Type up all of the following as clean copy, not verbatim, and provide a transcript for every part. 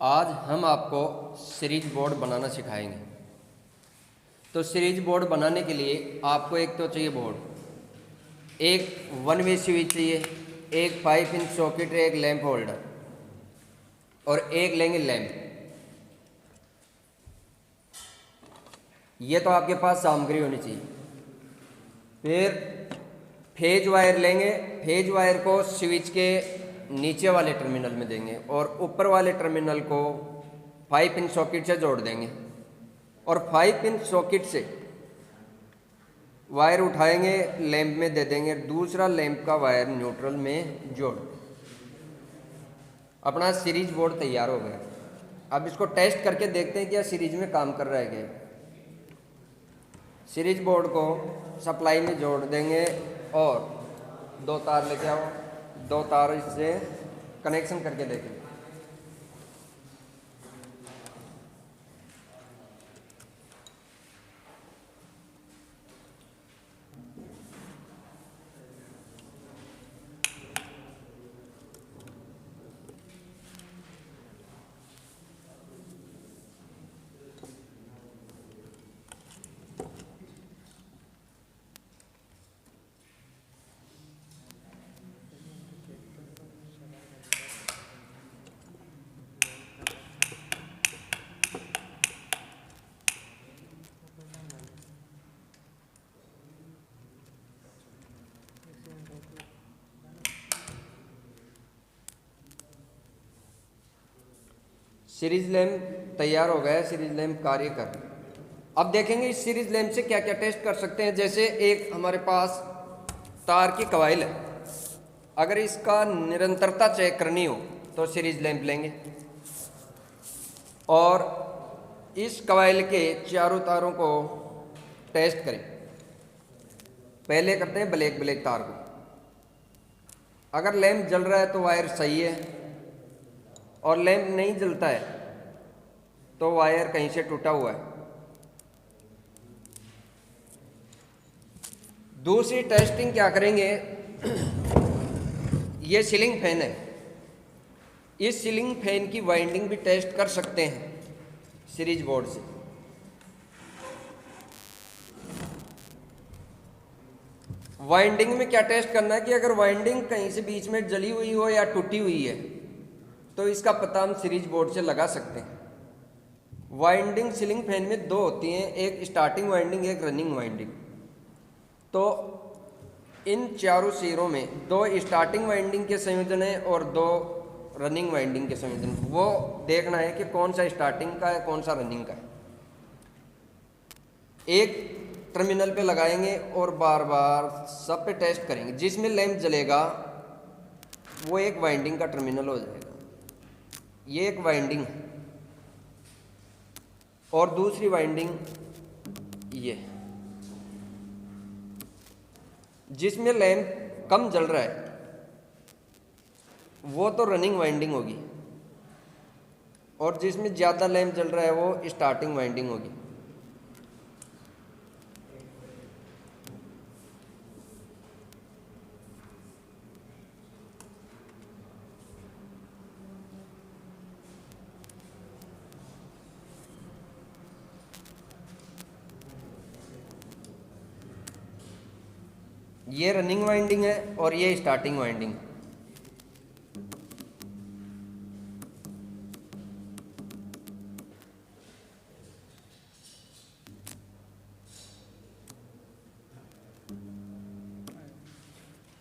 आज हम आपको सीरीज बोर्ड बनाना सिखाएंगे। तो सीरीज बोर्ड बनाने के लिए आपको एक तो चाहिए बोर्ड, एक 1 वे स्विच चाहिए, एक 5 इंच सॉकेट, एक लैंप होल्डर और एक लेंगे लैंप। ये तो आपके पास सामग्री होनी चाहिए। फिर फेज वायर लेंगे, फेज वायर को स्विच के नीचे वाले टर्मिनल में देंगे और ऊपर वाले टर्मिनल को 5 इंच सॉकेट से जोड़ देंगे और 5 इंच सॉकेट से वायर उठाएंगे, लैंप में दे देंगे, दूसरा लैंप का वायर न्यूट्रल में जोड़। अपना सीरीज बोर्ड तैयार हो गया। अब इसको टेस्ट करके देखते हैं क्या सीरीज में काम कर रहा है क्या। सीरीज बोर्ड को सप्लाई में जोड़ देंगे और 2 तार लेके आओ, 2 तार इससे कनेक्शन करके देखें। सीरीज लैंप तैयार हो गया है, सीरीज लैंप कार्य कर रहा है। अब देखेंगे इस सीरीज लैंप से क्या क्या टेस्ट कर सकते हैं। जैसे एक हमारे पास तार की कॉइल है, अगर इसका निरंतरता चेक करनी हो तो सीरीज लैंप लेंगे और इस कॉइल के चारों तारों को टेस्ट करें। पहले करते हैं ब्लैक तार को। अगर लैंप जल रहा है तो वायर सही है और लैंप नहीं जलता है तो वायर कहीं से टूटा हुआ है। दूसरी टेस्टिंग क्या करेंगे, ये सीलिंग फैन है, इस सीलिंग फैन की वाइंडिंग भी टेस्ट कर सकते हैं सीरीज बोर्ड से। वाइंडिंग में क्या टेस्ट करना है कि अगर वाइंडिंग कहीं से बीच में जली हुई हो या टूटी हुई है तो इसका पता हम सीरीज बोर्ड से लगा सकते हैं। वाइंडिंग सीलिंग फैन में 2 होती हैं, एक स्टार्टिंग वाइंडिंग, एक रनिंग वाइंडिंग। तो इन चारों सिरों में 2 स्टार्टिंग वाइंडिंग के संयोजन है और 2 रनिंग वाइंडिंग के संयोजन। वो देखना है कि कौन सा स्टार्टिंग का है, कौन सा रनिंग का है। एक टर्मिनल पे लगाएंगे और बार बार सब पे टेस्ट करेंगे। जिसमें लैंप जलेगा वो एक वाइंडिंग का टर्मिनल हो जाएगा। ये एक वाइंडिंग है और दूसरी वाइंडिंग ये, जिसमें लैंप कम जल रहा है वो तो रनिंग वाइंडिंग होगी और जिसमें ज़्यादा लैंप जल रहा है वो स्टार्टिंग वाइंडिंग होगी। ये रनिंग वाइंडिंग है और ये स्टार्टिंग वाइंडिंग।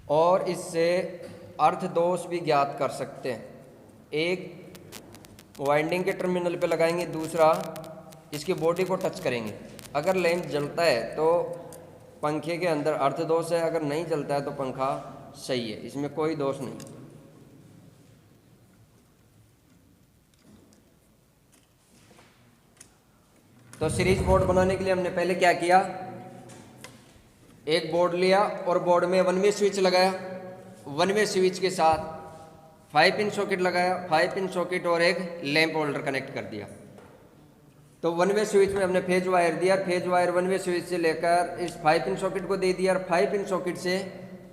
और इससे अर्थ दोष भी ज्ञात कर सकते हैं। एक वाइंडिंग के टर्मिनल पे लगाएंगे, दूसरा इसकी बॉडी को टच करेंगे। अगर लैंप जलता है तो पंखे के अंदर अर्थ दोष है, अगर नहीं जलता है तो पंखा सही है, इसमें कोई दोष नहीं। तो सीरीज बोर्ड बनाने के लिए हमने पहले क्या किया, एक बोर्ड लिया और बोर्ड में 1 वे स्विच लगाया। 1 वे स्विच के साथ 5 इंच सॉकेट लगाया, 5 इंच सॉकेट और एक लैंप होल्डर कनेक्ट कर दिया। तो 1 वे स्विच में हमने फेज वायर दिया, फेज वायर 1 वे स्विच से लेकर इस 5 इंच सॉकेट को दे दिया और 5 इंच सॉकेट से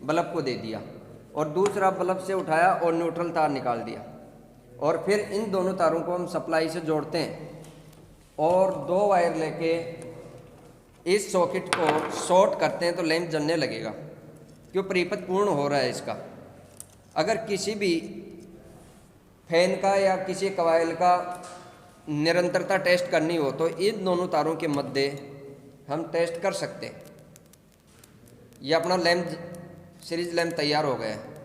बल्ब को दे दिया और दूसरा बल्ब से उठाया और न्यूट्रल तार निकाल दिया। और फिर इन दोनों तारों को हम सप्लाई से जोड़ते हैं और 2 वायर लेके इस सॉकेट को शॉर्ट करते हैं तो लैंप जलने लगेगा, क्यों परिपथ पूर्ण हो रहा है इसका। अगर किसी भी फैन का या किसी कॉइल का निरंतरता टेस्ट करनी हो तो इन दोनों तारों के मध्य हम टेस्ट कर सकते हैं। ये अपना लैंप सीरीज लैंप तैयार हो गया है।